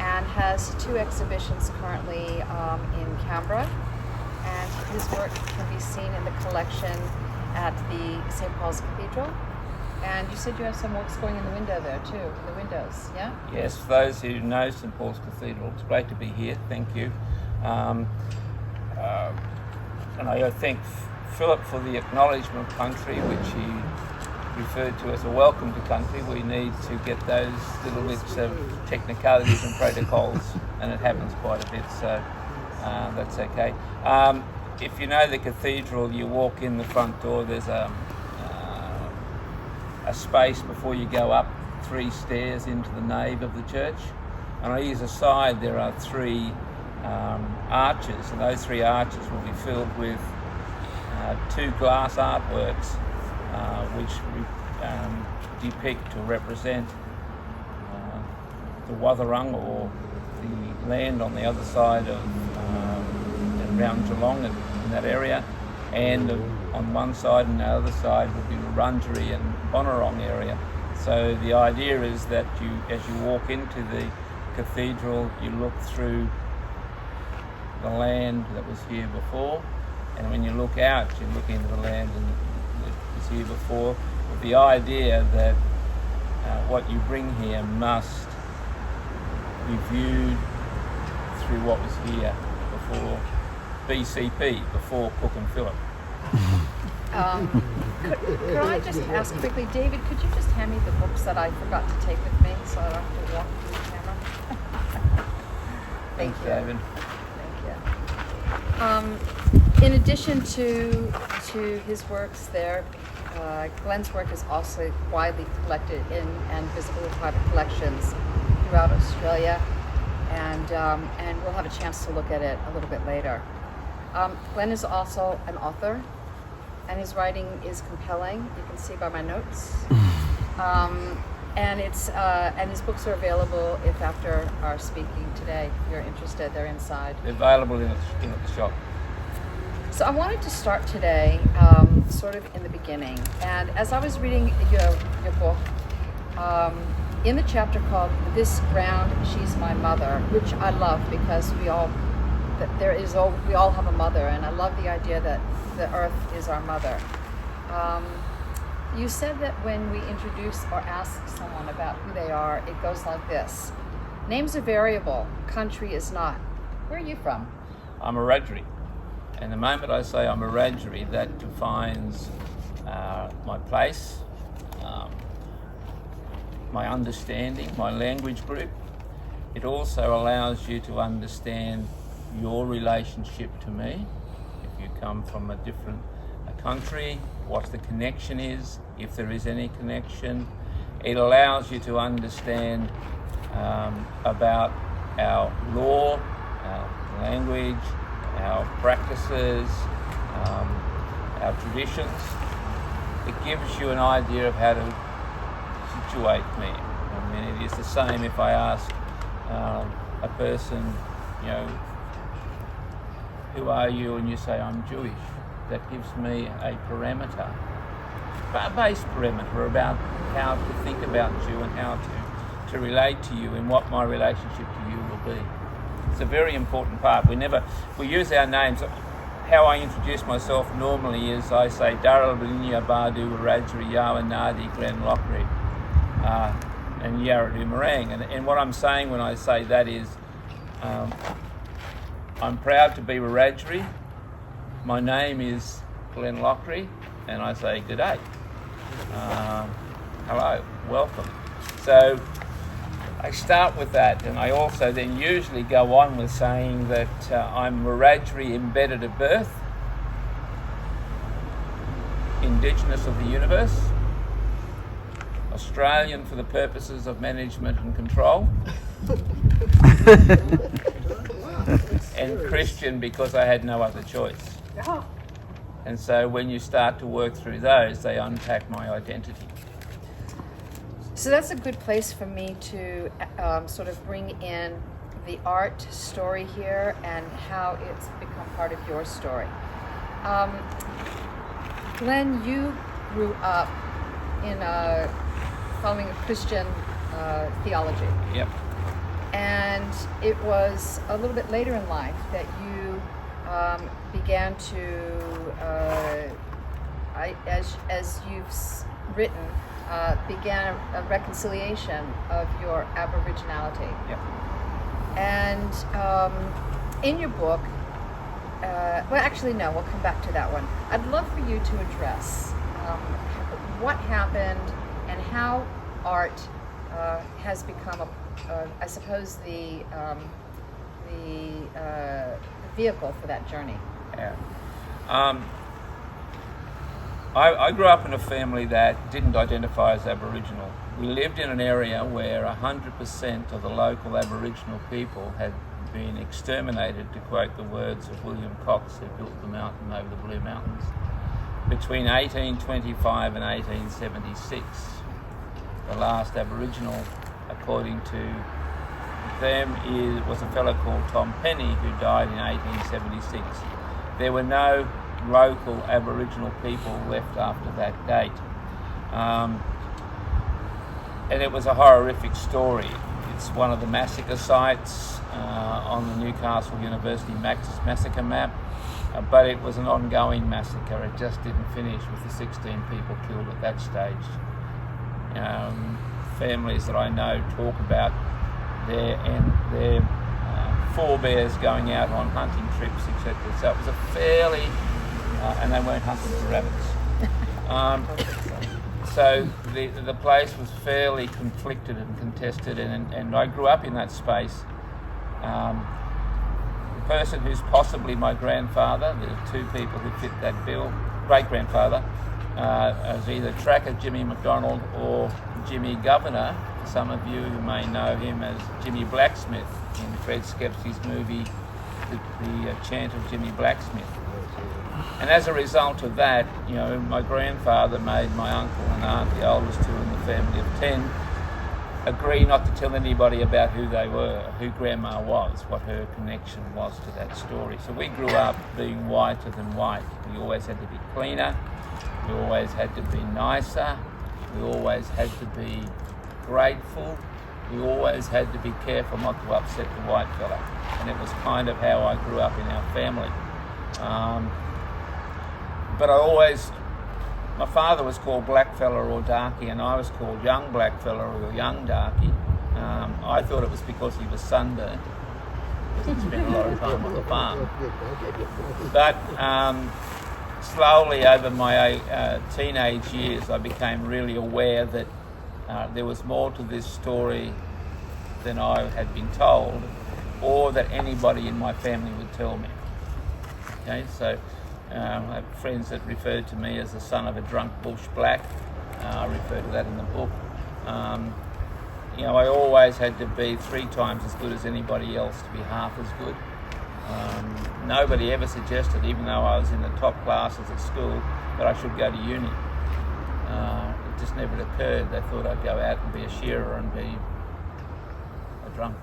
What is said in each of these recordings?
and has 2 exhibitions currently in Canberra. And his work can be seen in the collection at the St. Paul's Cathedral. And you said you have some works going in the window there too, in the windows, yeah? Yes, for those who know St. Paul's Cathedral, it's great to be here, thank you. And I thank Philip for the acknowledgement of country, which he referred to as a welcome to country. We need to get those little bits of technicalities and protocols, and it happens quite a bit, so that's okay. If you know the cathedral, you walk in the front door, there's a space before you go up 3 stairs into the nave of the church. And on either side there are 3 arches, and those 3 arches will be filled with 2 glass artworks which depict or represent the Watherung, or the land on the other side of around Geelong in that area, and on one side and the other side would be Wurundjeri and Bonorong area. So the idea is that as you walk into the cathedral, you look through the land that was here before, and when you look out, you look into the land that was here before, with the idea that what you bring here must be viewed through what was here before BCP, before Cook and Phillip. Could I just ask quickly, David, could you just hand me the books that I forgot to take with me so I don't have to walk through the camera? Thanks, David. Thank you. In addition to his works there, Glenn's work is also widely collected in and visible in private collections throughout Australia, and we'll have a chance to look at it a little bit later. Glenn is also an author, and his writing is compelling. You can see by my notes. And his books are available if after our speaking today you're interested. They're inside. They're available in the shop. So I wanted to start today sort of in the beginning. And as I was reading your book, in the chapter called "This Ground, She's My Mother," which I love because we all have a mother, and I love the idea that the earth is our mother. You said that when we introduce or ask someone about who they are, it goes like this. Name's a variable, country is not. Where are you from? I'm a Wiradjuri. And the moment I say I'm a Wiradjuri, that defines my place, my understanding, my language group. It also allows you to understand your relationship to me. If you come from a different country, what the connection is, if there is any connection. It allows you to understand about our law, our language, our practices, our traditions. It gives you an idea of how to situate me. I mean, it is the same if I ask a person, who are you, and you say I'm Jewish. That gives me a parameter, a base parameter about how to think about you and how to relate to you and what my relationship to you will be. It's a very important part. We use our names. How I introduce myself normally is I say Darrell Balinya Badu Wiradjuri Yawa Nadi Glenn Loughrey and Yaradu Marang. And what I'm saying when I say that is I'm proud to be Wiradjuri. My name is Glenn Loughrey, and I say good day. Hello, welcome. So I start with that, and I also then usually go on with saying that I'm Wiradjuri embedded at birth, Indigenous of the universe, Australian for the purposes of management and control, and Christian because I had no other choice. And so when you start to work through those, they unpack my identity. So that's a good place for me to sort of bring in the art story here and how it's become part of your story. Glenn, you grew up in following a Christian theology. Yep. And And it was a little bit later in life that you began to, as you've written, began a reconciliation of your Aboriginality. Yep. And in your book, well, actually, no, we'll come back to that one. I'd love for you to address what happened and how art has become, I suppose, the vehicle for that journey. Yeah. I grew up in a family that didn't identify as Aboriginal. We lived in an area where 100% of the local Aboriginal people had been exterminated, to quote the words of William Cox, who built the mountain over the Blue Mountains, between 1825 and 1876. The last Aboriginal, according to them, was a fellow called Tom Penny, who died in 1876. There were no local Aboriginal people left after that date. And it was a horrific story. It's one of the massacre sites on the Newcastle University massacre map, but it was an ongoing massacre. It just didn't finish with the 16 people killed at that stage. Families that I know talk about their forebears going out on hunting trips, etc. So it was a fairly, and they weren't hunting for rabbits. So the place was fairly conflicted and contested, and I grew up in that space. The person who's possibly my grandfather, there are two people who fit that bill, great-grandfather, as either Tracker Jimmy MacDonald or Jimmy Governor. Some of you may know him as Jimmy Blacksmith in Fred Skepsi's movie, The Chant of Jimmy Blacksmith. And as a result of that, my grandfather made my uncle and aunt, the oldest two in the family of 10, agree not to tell anybody about who they were, who Grandma was, what her connection was to that story. So we grew up being whiter than white. We always had to be cleaner. We always had to be nicer. We always had to be grateful. We always had to be careful not to upset the white fella. And it was kind of how I grew up in our family. But my father was called Blackfella or Darky, and I was called Young Blackfella or Young Darky. I thought it was because he was sunburned, because he spent a lot of time on the farm. But slowly over my teenage years, I became really aware that there was more to this story than I had been told, or that anybody in my family would tell me. Okay, so I have friends that referred to me as the son of a drunk bush black. I refer to that in the book. I always had to be 3 times as good as anybody else to be half as good. Nobody ever suggested, even though I was in the top classes at school, that I should go to uni. It just never occurred. They thought I'd go out and be a shearer and be a drunk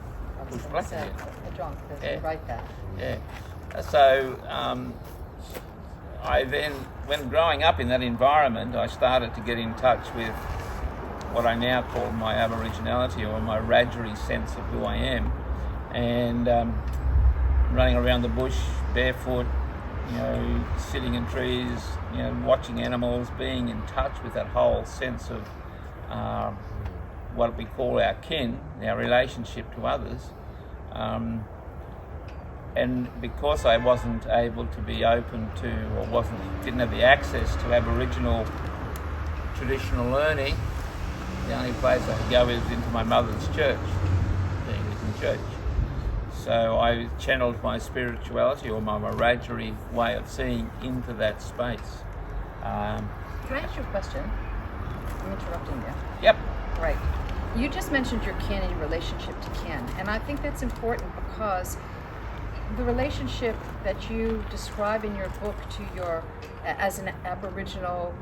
bush black again. A drunk, yeah. Write that. Yeah. So I then, when growing up in that environment, I started to get in touch with what I now call my Aboriginality, or my Rajarri sense of who I am, and running around the bush barefoot, sitting in trees, watching animals, being in touch with that whole sense of what we call our kin, our relationship to others. And because I wasn't able to be open to, or didn't have the access to Aboriginal traditional learning, the only place I could go is into my mother's church, the Anglican church. So I channeled my spirituality, or my Rajarri way of seeing, into that space. Can I ask you a question? I'm interrupting you. Yep. Right. You just mentioned your kin and your relationship to kin, and I think that's important because the relationship that you describe in your book to as an Aboriginal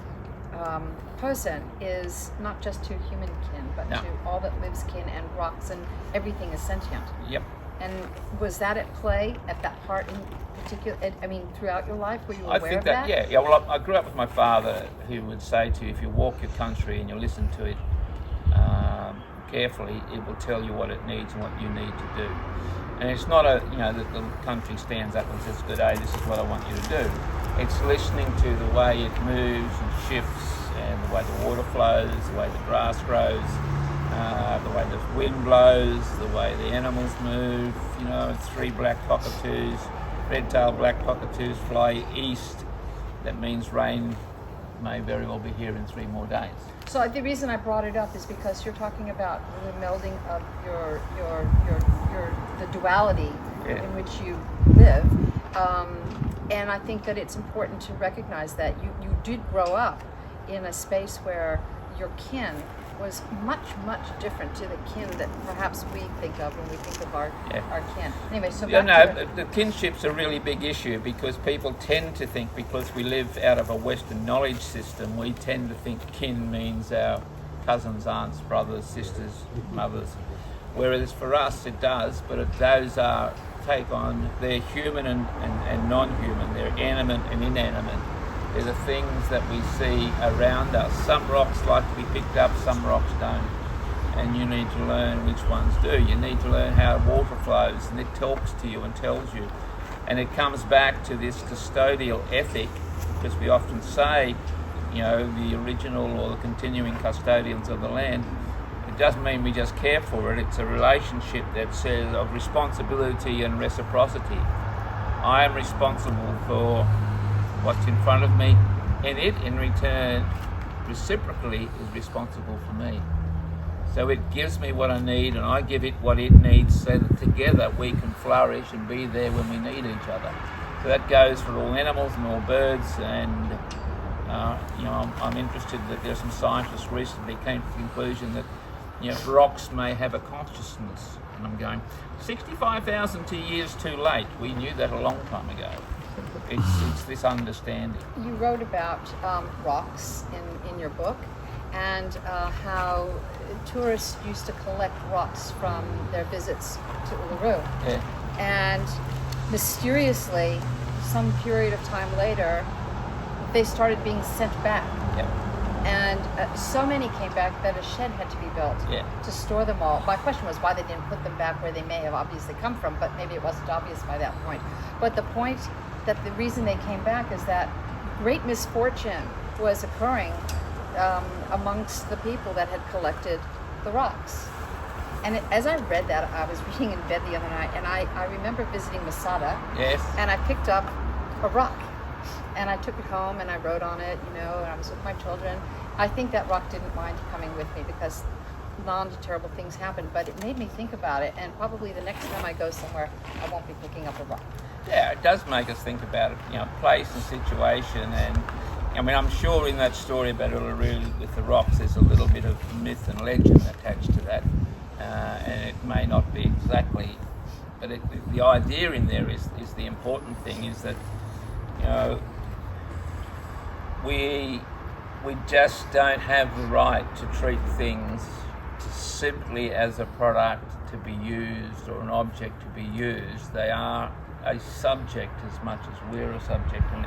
person is not just to human kin, but to all that lives kin, and rocks, and everything is sentient. Yep. And was that at play at that part in particular? I mean, throughout your life, were you aware of that? Yeah. Well, I grew up with my father, who would say to you, if you walk your country and you listen to it, carefully, it will tell you what it needs and what you need to do. And it's not that the country stands up and says, "Good day, this is what I want you to do." It's listening to the way it moves and shifts, and the way the water flows, the way the grass grows, the way the wind blows, the way the animals move. 3 black cockatoos, red-tailed black cockatoos fly east. That means rain may very well be here in 3 more days. So the reason I brought it up is because you're talking about the melding of the duality in which you live, and I think that it's important to recognize that you did grow up in a space where your kin was much different to the kin that perhaps we think of when we think of our kin. Anyway, so the kinship's a really big issue, because people tend to think, because we live out of a Western knowledge system, we tend to think kin means our cousins, aunts, brothers, sisters, mothers. Whereas for us it does, but those take on, they're human and non-human, they're animate and inanimate. They're the things that we see around us. Some rocks like to be picked up, some rocks don't. And you need to learn which ones do. You need to learn how water flows, and it talks to you and tells you. And it comes back to this custodial ethic, because we often say, the original or the continuing custodians of the land. It doesn't mean we just care for it. It's a relationship that says of responsibility and reciprocity. I am responsible for what's in front of me, and it in return reciprocally is responsible for me. So it gives me what I need, and I give it what it needs, so that together we can flourish and be there when we need each other. So that goes for all animals and all birds, and I'm interested that there's some scientists recently came to the conclusion that rocks may have a consciousness, and I'm going 65,000 years too late. We knew that a long time ago. It's this understanding. You wrote about rocks in your book, and how tourists used to collect rocks from their visits to Uluru. Yeah. And mysteriously, some period of time later, they started being sent back. Yep. And so many came back that a shed had to be built to store them all. My question was why they didn't put them back where they may have obviously come from, but maybe it wasn't obvious by that point. But the point that the reason they came back is that great misfortune was occurring amongst the people that had collected the rocks. And as I read that, I was reading in bed the other night, and I remember visiting Masada. Yes. And I picked up a rock, and I took it home, and I wrote on it, and I was with my children. I think that rock didn't mind coming with me, because non-terrible things happened, but it made me think about it, and probably the next time I go somewhere, I won't be picking up a rock. Yeah, it does make us think about it, place and situation, and I'm sure in that story about Uluru with the rocks, there's a little bit of myth and legend attached to that, and it may not be exactly, but the idea in there is the important thing, is that we just don't have the right to treat things simply as a product to be used or an object to be used. They are a subject as much as we're a subject, and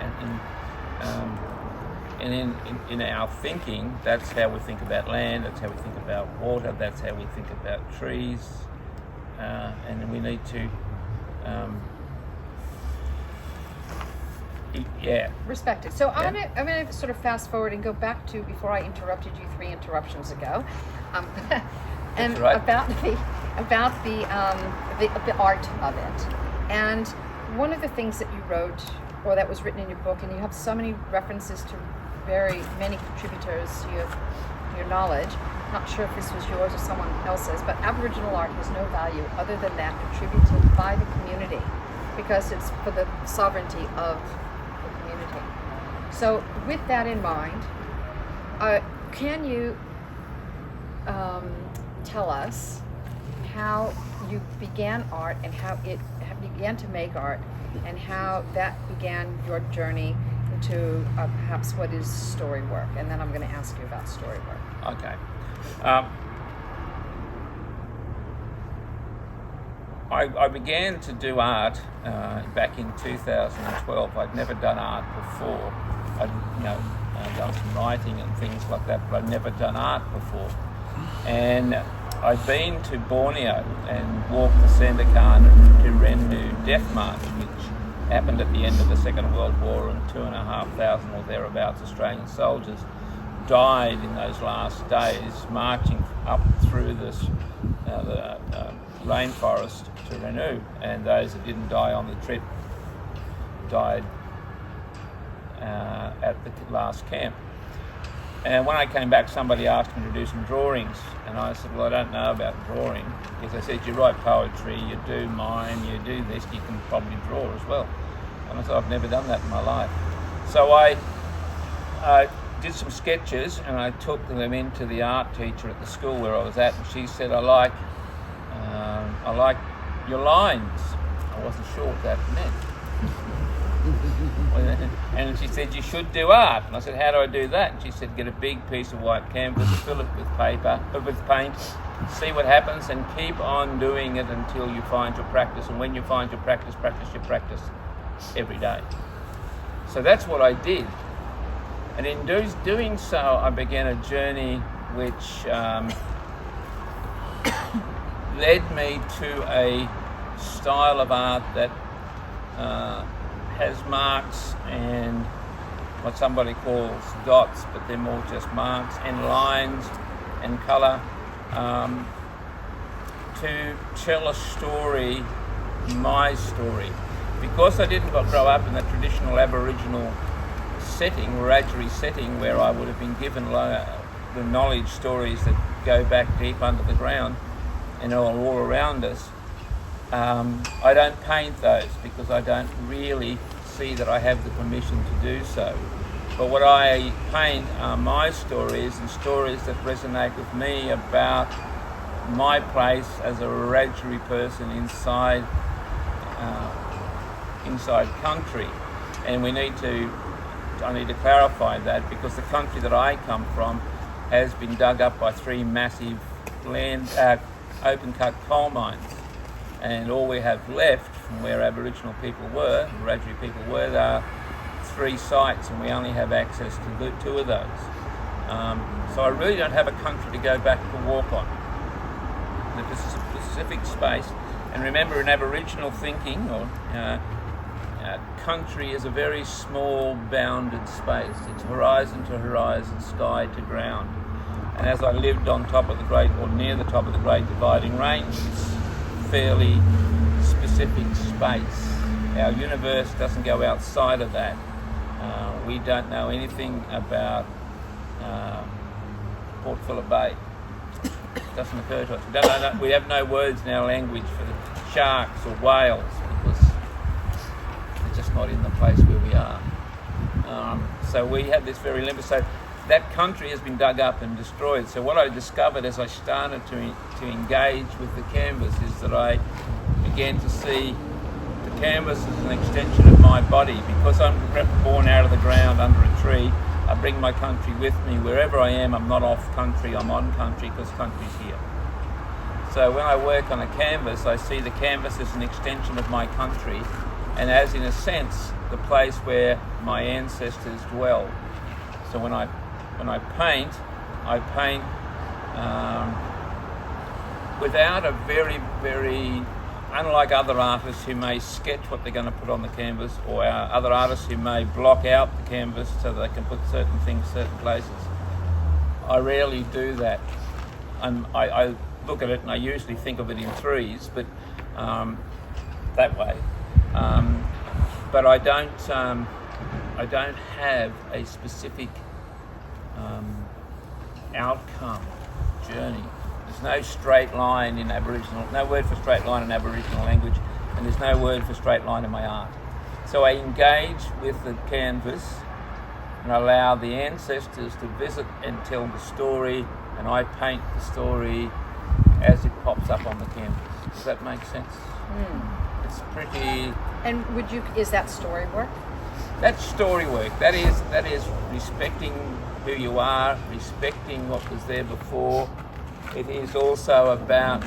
in our thinking, that's how we think about land, that's how we think about water, that's how we think about trees, and we need to respect it. So I'm gonna sort of fast forward and go back to before I interrupted you 3 interruptions ago, and right. about the art of it. And one of the things that you wrote, or that was written in your book, and you have so many references to very many contributors to your knowledge. Not sure if this was yours or someone else's, but Aboriginal art has no value other than that contributed by the community, because it's for the sovereignty of the community. So with that in mind, can you tell us how you began art and how it began to make art, and how that began your journey into perhaps what is story work, and then I'm going to ask you about story work. Okay. I began to do art back in 2012. I'd never done art before. I'd done some writing and things like that, but I'd never done art before. And I'd been to Borneo and walked the Sandakan to Rendu Death March, which happened at the end of the Second World War, and 2,500 or thereabouts Australian soldiers died in those last days marching up through the rainforest to Rendu, and those that didn't die on the trip died at the last camp. And when I came back, somebody asked me to do some drawings, and I said, well, I don't know about drawing, because they said, you write poetry, you do mime, you do this, you can probably draw as well. And I said, I've never done that in my life. So I did some sketches, and I took them into the art teacher at the school where I was at, and she said, I like your lines. I wasn't sure what that meant. And she said, you should do art. And I said, how do I do that? And she said, get a big piece of white canvas, fill it with paint, see what happens, and keep on doing it until you find your practice. And when you find your practice every day. So that's what I did. And in doing so, I began a journey which led me to a style of art that has marks and what somebody calls dots, but they're more just marks, and lines and colour, to tell a story, my story. Because I didn't grow up in the traditional Aboriginal setting, Wiradjuri setting, where I would have been given the knowledge stories that go back deep under the ground and are all around us, I don't paint those because I don't really see that I have the permission to do so. But what I paint are my stories, and stories that resonate with me about my place as a Wiradjuri person inside country. And I need to clarify that, because the country that I come from has been dug up by 3 massive open cut coal mines. And all we have left from where Aboriginal people were, Wiradjuri people were, there are 3 sites, and we only have access to 2 of those. So I really don't have a country to go back to walk on. This is a specific space. And remember, in Aboriginal thinking, country is a very small bounded space. It's horizon to horizon, sky to ground. And as I lived on top of the great, or near the top of the Great Dividing Range, it's fairly specific space. Our universe doesn't go outside of that. We don't know anything about Port Phillip Bay. It doesn't occur to us. We have no words in our language for sharks or whales, because they're just not in the place where we are. So we have this very limited. So that country has been dug up and destroyed. So what I discovered as I started to engage with the canvas is that I began to see the canvas as an extension of my body. Because I'm born out of the ground under a tree, I bring my country with me. Wherever I am, I'm not off country, I'm on country, because country's here. So when I work on a canvas, I see the canvas as an extension of my country, and as, in a sense, the place where my ancestors dwell. So when I paint without a very, very, unlike other artists who may sketch what they're going to put on the canvas, or other artists who may block out the canvas so they can put certain things certain places. I rarely do that. I look at it and I usually think of it in threes, but that way. But I don't have a specific outcome journey. There's no straight line in Aboriginal, no word for straight line in Aboriginal language, and there's no word for straight line in my art. So I engage with the canvas and allow the ancestors to visit and tell the story, and I paint the story as it pops up on the canvas. Does that make sense? It's pretty. And is that story work? That's story work. That is respecting who you are, respecting what was there before. It is also about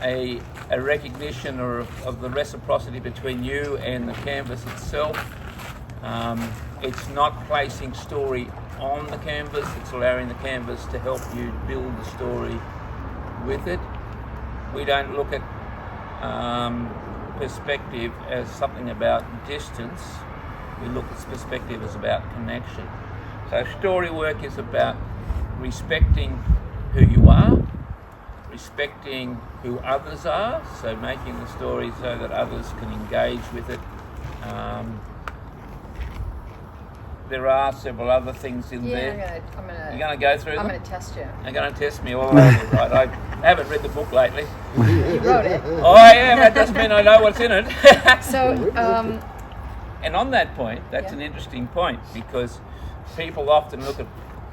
a recognition of the reciprocity between you and the canvas itself. It's not placing story on the canvas, it's allowing the canvas to help you build the story with it. We don't look at perspective as something about distance. We look at perspective as about connection. So story work is about respecting who you are, respecting who others are, so making the story so that others can engage with it. There are several other things in there. You're going to go through them? I'm going to test you. You're going to test me all over, right? I haven't read the book lately. You wrote it. Oh, I am. That doesn't mean I know what's in it. So, and on that point, that's an interesting point, because people often look at...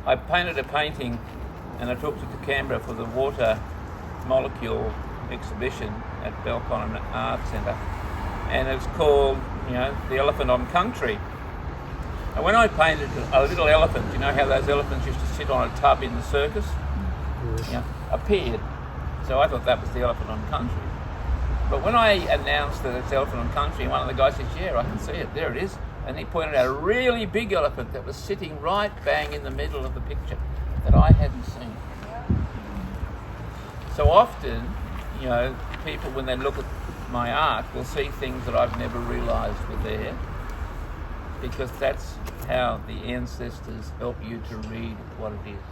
I painted a painting and I took it to Canberra for the water molecule exhibition at Belconnen Art Centre, and it's called, The Elephant on Country. And when I painted a little elephant, you know how those elephants used to sit on a tub in the circus? Appeared. So I thought that was the elephant on country. But when I announced that it's elephant on country, one of the guys says, yeah, I can see it, there it is. And he pointed out a really big elephant that was sitting right bang in the middle of the picture that I hadn't seen. So often, people, when they look at my art, will see things that I've never realised were there, because that's how the ancestors help you to read what it is.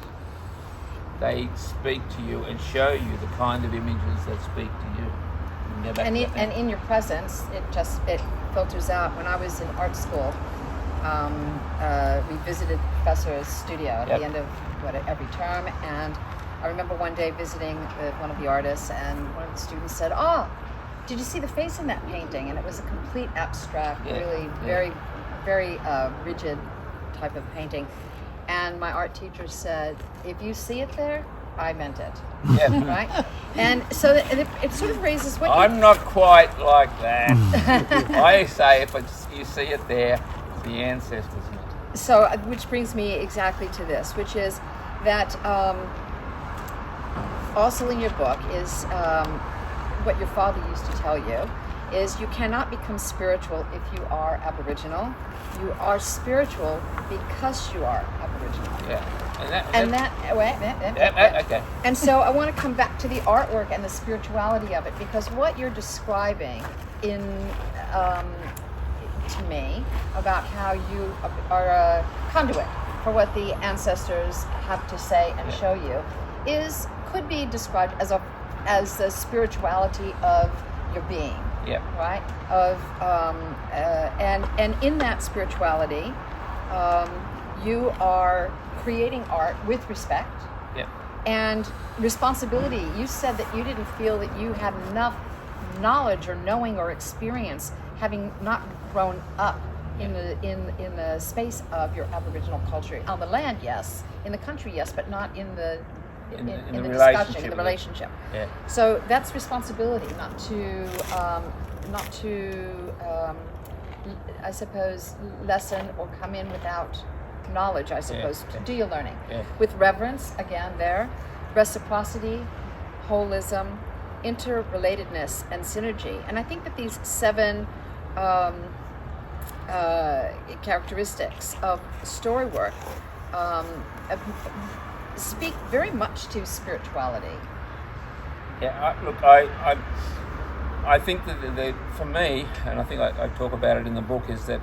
They speak to you and show you the kind of images that speak to you. And in your presence, it filters out. When I was in art school, we visited the professor's studio at the end of every term, and I remember one day visiting one of the artists, and one of the students said, did you see the face in that painting? And it was a complete abstract, really very, very rigid type of painting. And my art teacher said, if you see it there, I meant it. Yeah. Right? And so it sort of raises what I'm not quite like that. I say if you see it there, the ancestors meant it. So, which brings me exactly to this, which is that also in your book is what your father used to tell you, is you cannot become spiritual if you are Aboriginal. You are spiritual because you are Aboriginal. Yeah. Okay. And so I want to come back to the artwork and the spirituality of it, because what you're describing to me about how you are a conduit for what the ancestors have to say and show you could be described as the spirituality of your being. Yeah. Right. And in that spirituality, you are creating art with respect. Yeah. And responsibility. You said that you didn't feel that you had enough knowledge or knowing or experience, having not grown up in the space of your Aboriginal culture. On the land, yes. In the country, yes, but not in the discussion, in the relationship. Yeah. So that's responsibility, not to I suppose lessen or come in without knowledge, I suppose. Do your learning with reverence, again, there, reciprocity, holism, interrelatedness, and synergy. And I think that these 7 characteristics of story work speak very much to spirituality. Yeah, I think that for me, and I think I talk about it in the book, is that,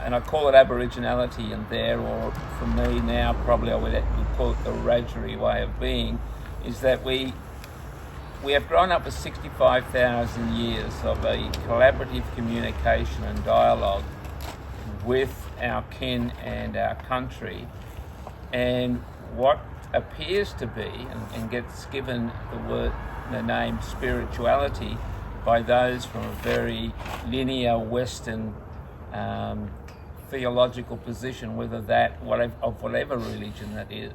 and I call it Aboriginality in there, or for me now probably I would call it the Wiradjuri way of being, is that we have grown up with 65,000 years of a collaborative communication and dialogue with our kin and our country, and what appears to be and gets given the name spirituality by those from a very linear Western theological position, of whatever religion that is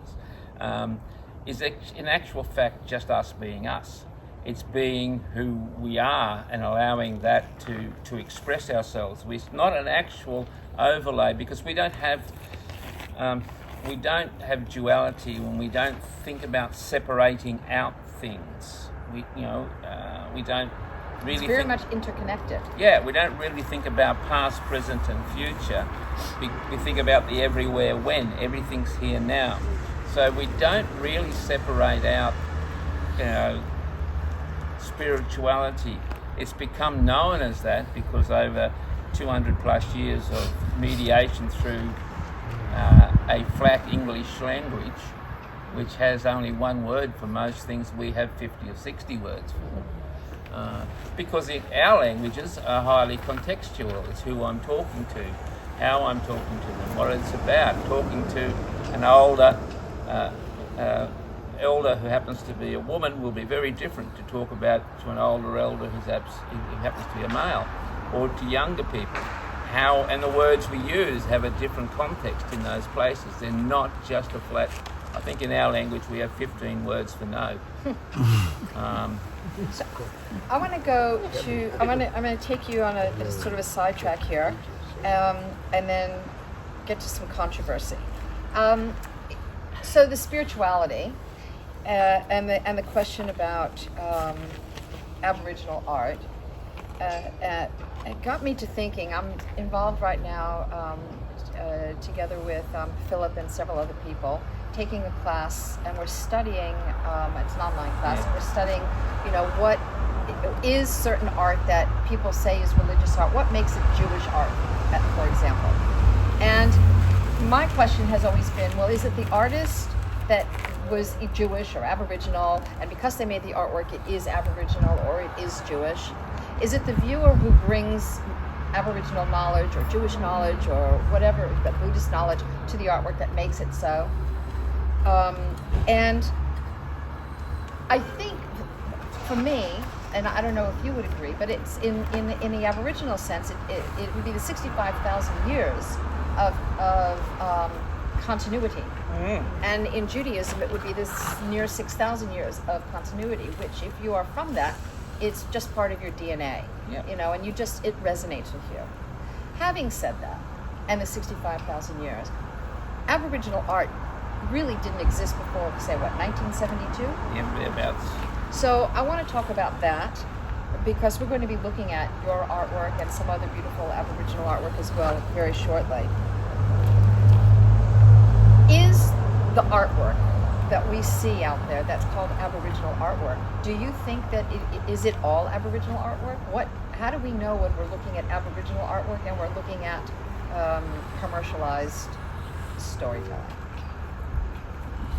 in actual fact just us being us. It's being who we are and allowing that to express ourselves. It's not an actual overlay, because we don't have duality when we don't think about separating out things. We don't really. It's very much interconnected. Yeah, we don't really think about past, present, and future. We think about the everywhere when. Everything's here now. So we don't really separate out spirituality. It's become known as that because over 200 plus years of mediation through a flat English language, which has only one word for most things, we have 50 or 60 words for. Because our languages are highly contextual. It's who I'm talking to, how I'm talking to them, what it's about. Talking to an older elder who happens to be a woman will be very different to talk about to an older elder who happens to be a male, or to younger people. And the words we use have a different context in those places. They're not just a flat. I think in our language we have 15 words for no. So I want to go to. I'm going to take you on a sort of a sidetrack here, and then get to some controversy. So the spirituality and the question about Aboriginal art it got me to thinking. I'm involved right now together with Philip and several other people, taking a class, and we're studying, it's an online class, and we're studying, what is certain art that people say is religious art, what makes it Jewish art, for example. And my question has always been, well, is it the artist that was Jewish or Aboriginal, and because they made the artwork, it is Aboriginal or it is Jewish? Is it the viewer who brings Aboriginal knowledge or Jewish knowledge or whatever, but Buddhist knowledge to the artwork that makes it so? And I think, for me, and I don't know if you would agree, but it's in the Aboriginal sense, it would be the 65,000 years of continuity. And in Judaism, it would be this near 6,000 years of continuity, which, if you are from that, it's just part of your DNA, and it resonates with you. Having said that, and the 65,000 years, Aboriginal art really didn't exist before, say, 1972? Yeah, about. So I want to talk about that, because we're going to be looking at your artwork and some other beautiful Aboriginal artwork as well very shortly. Is the artwork that we see out there that's called Aboriginal artwork, do you think that is it all Aboriginal artwork? How do we know when we're looking at Aboriginal artwork and we're looking at commercialized storytelling?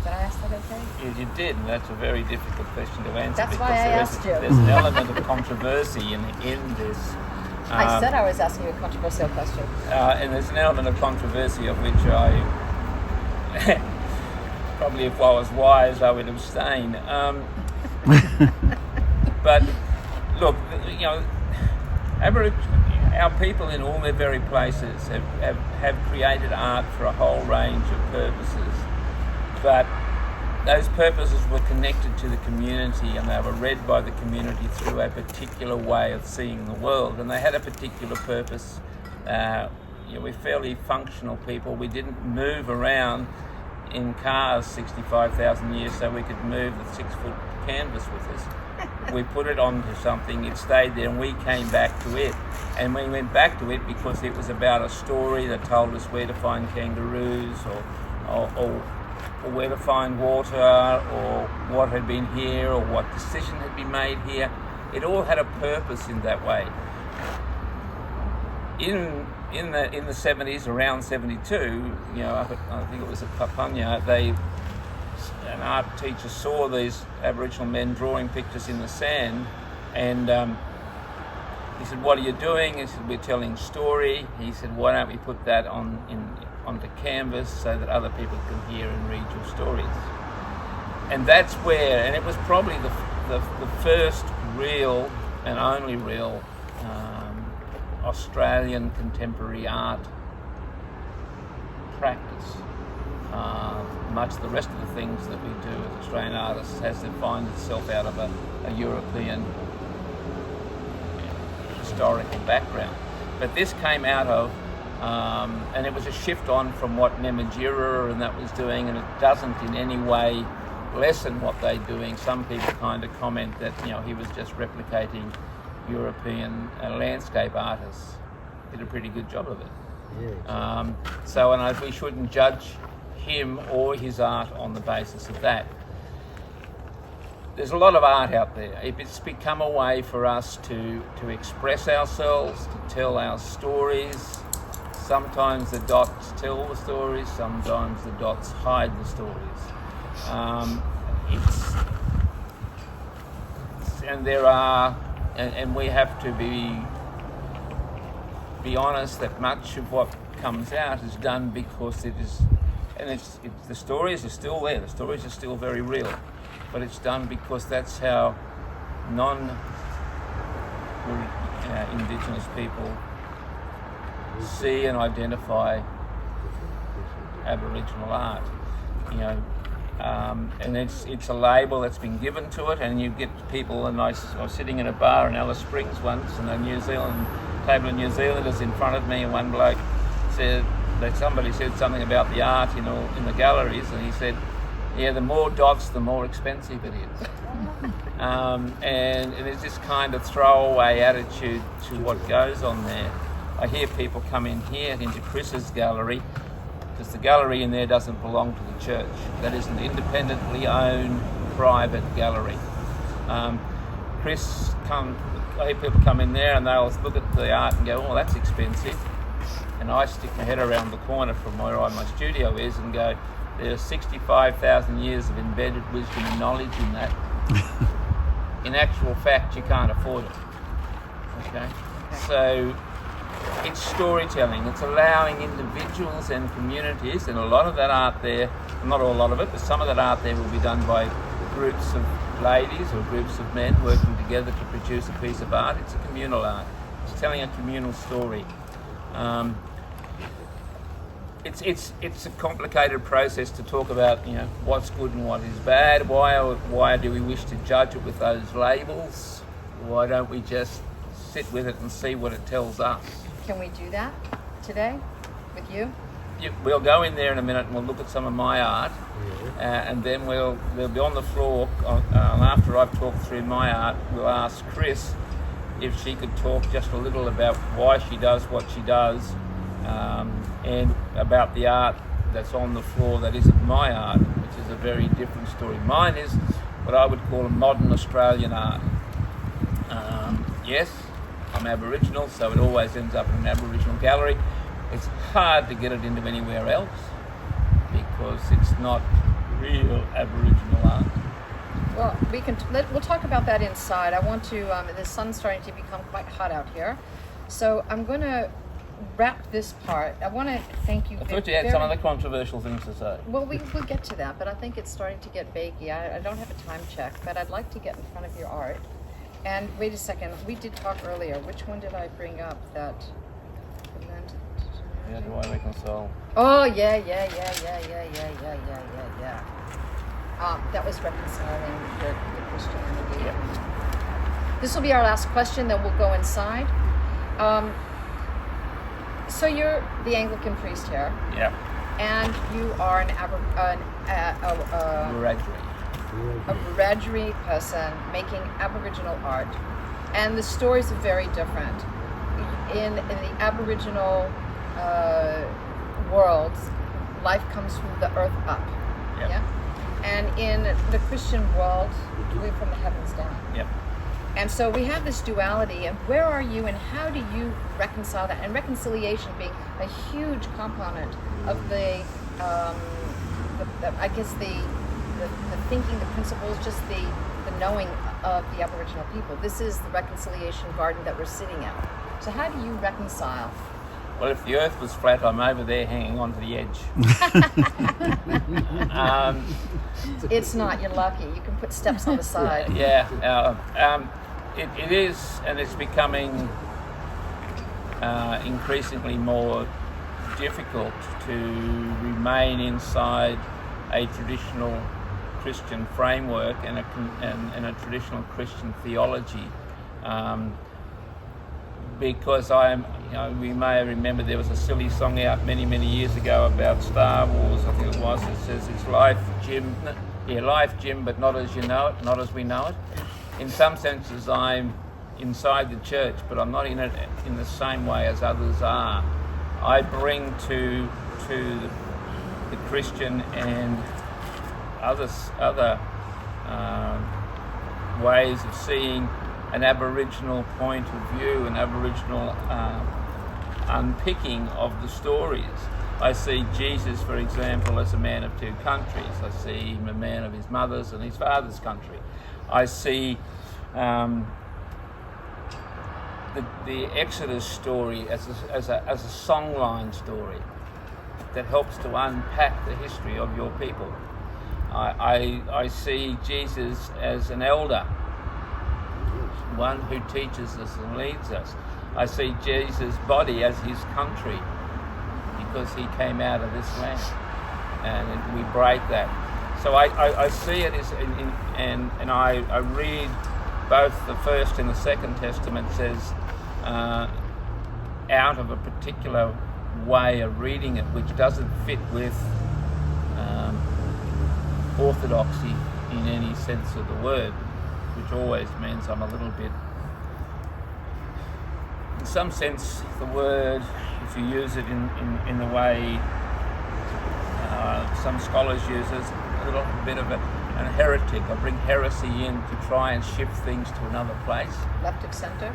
Did I ask that okay? You did, and that's a very difficult question to answer. That's why I asked you. There's an element of controversy in this. I said I was asking you a controversial question. And there's an element of controversy of which I probably, if I was wise, I would abstain. But look, our people in all their very places have created art for a whole range of purposes. But those purposes were connected to the community, and they were read by the community through a particular way of seeing the world, and they had a particular purpose. We're fairly functional people. We didn't move around in cars 65,000 years so we could move the 6-foot canvas with us. We put it onto something, it stayed there, and we came back to it. And we went back to it because it was about a story that told us where to find kangaroos, or where to find water, or what had been here, or what decision had been made here. It all had a purpose in that way. In the 70s, around 72, I think it was at Papunya, an art teacher saw these Aboriginal men drawing pictures in the sand, and he said, "What are you doing?" He said, "We're telling story." He said, "Why don't we put that onto canvas so that other people can hear and read your stories?" And that's where, and it was probably the first real and only real Australian contemporary art practice. Much of the rest of the things that we do as Australian artists has defined itself out of a European historical background. But this came out of, and it was a shift on from what Nemajira and that was doing, and it doesn't in any way lessen what they're doing. Some people kind of comment that he was just replicating European landscape artists. Did a pretty good job of it. Yeah, exactly. And we shouldn't judge him or his art on the basis of that. there's a lot of art out there. It's become a way for us to express ourselves, to tell our stories. Sometimes the dots tell the stories, sometimes the dots hide the stories. And we have to be honest that much of what comes out is done because the stories are still there. The stories are still very real, but it's done because that's how non-Indigenous people see and identify Aboriginal art. And it's a label that's been given to it, and you get people. I was sitting in a bar in Alice Springs once, and a table of New Zealanders in front of me, and one bloke said that somebody said something about the art in the galleries, and he said, "Yeah, the more dots, the more expensive it is." And it's this kind of throwaway attitude to what goes on there. I hear people come in here into Chris's gallery, because the gallery in there doesn't belong to the church. That is an independently owned private gallery. I hear people come in there and they'll look at the art and go, "Oh, that's expensive." And I stick my head around the corner from where my studio is and go, "There's 65,000 years of embedded wisdom and knowledge in that." In actual fact, you can't afford it. Okay? So it's storytelling. It's allowing individuals and communities, and a lot of that art there, not a lot of it, but some of that art there will be done by groups of ladies or groups of men working together to produce a piece of art. It's a communal art. It's telling a communal story. It's a complicated process to talk about, what's good and what is bad. Why do we wish to judge it with those labels? Why don't we just sit with it and see what it tells us? Can we do that today with you? Yeah, we'll go in there in a minute and we'll look at some of my art, and then they'll be on the floor. After I've talked through my art, we'll ask Chris if she could talk just a little about why she does what she does, and about the art that's on the floor that isn't my art, which is a very different story. Mine is what I would call a modern Australian art. Yes, I'm Aboriginal, so it always ends up in an Aboriginal gallery. It's hard to get it into anywhere else because it's not real Aboriginal art. Well, we'll talk about that inside. I want to. The sun's starting to become quite hot out here, so I'm going to wrap this part. I want to thank you. I thought you had some other controversial things to say. Well, we'll get to that, but I think it's starting to get vaguey. I don't have a time check, but I'd like to get in front of your art. And wait a second, we did talk earlier. Which one did I bring up that? Yeah, do I reconcile? Oh, yeah. That was reconciling the Christianity. Yep. This will be our last question, then we'll go inside. So you're the Anglican priest here. Yeah. And you are a Wiradjuri person making Aboriginal art. And the stories are very different. In the Aboriginal world, life comes from the earth up. Yep. Yeah. And in the Christian world, we're from the heavens down. Yep. And so we have this duality, and where are you and how do you reconcile that? And reconciliation being a huge component of the thinking, the principles, just the knowing of the Aboriginal people. This is the reconciliation garden that we're sitting at. So how do you reconcile? Well, if the earth was flat, I'm over there hanging on to the edge. It's not, you're lucky. You can put steps on the side. It is, and it's becoming increasingly more difficult to remain inside a traditional Christian framework and a traditional Christian theology. Because we may remember there was a silly song out many years ago about Star Wars, I think it was. It says it's life, Jim, but not as you know it, not as we know it. In some senses, I'm inside the church, but I'm not in it in the same way as others are. I bring to the Christian and other ways of seeing an Aboriginal point of view, an Aboriginal unpicking of the stories. I see Jesus, for example, as a man of two countries. I see him a man of his mother's and his father's country. I see the Exodus story as a songline story that helps to unpack the history of your people. I see Jesus as an elder, one who teaches us and leads us. I see Jesus' body as his country, because he came out of this land, and we break that. So I see it as, and I read both the First and the Second Testament says out of a particular way of reading it, which doesn't fit with orthodoxy in any sense of the word, which always means I'm a little bit, in some sense, the word, if you use it in the way some scholars use it, a little bit of a heretic. I bring heresy in to try and shift things to another place. Left of centre?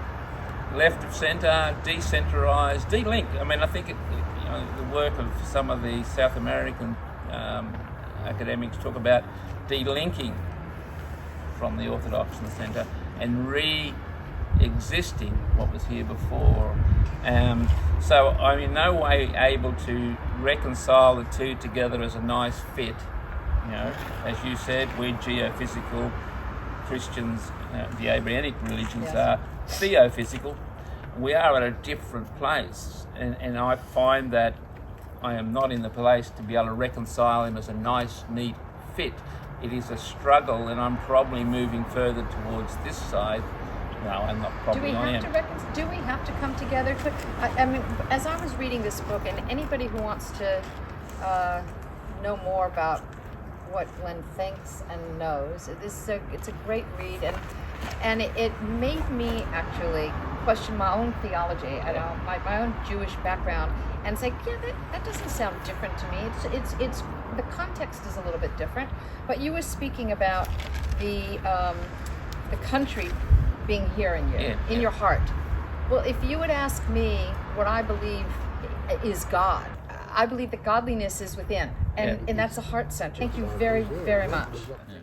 Left of centre, decentralised, de-link. I mean, I think the work of some of the South American academics talk about de-linking from the orthodox and the centre and re-existing what was here before. So I'm in no way able to reconcile the two together as a nice fit. You know, as you said, we're geophysical. Christians, the Abrahamic religions are theophysical. We are at a different place, and I find that I am not in the place to be able to reconcile them as a nice, neat fit. It is a struggle, and I'm probably moving further towards this side. No, I'm not. Probably Do we have to come together? I mean, as I was reading this book, and anybody who wants to know more about what Glenn thinks and knows, it's a great read, and it made me actually question my own theology, my own Jewish background, and say, yeah, that doesn't sound different to me. It's the context is a little bit different, but you were speaking about the country being here in your heart. Well, if you would ask me what I believe is God, I believe that godliness is within, and that's a heart center. Thank you very, very much. Yeah.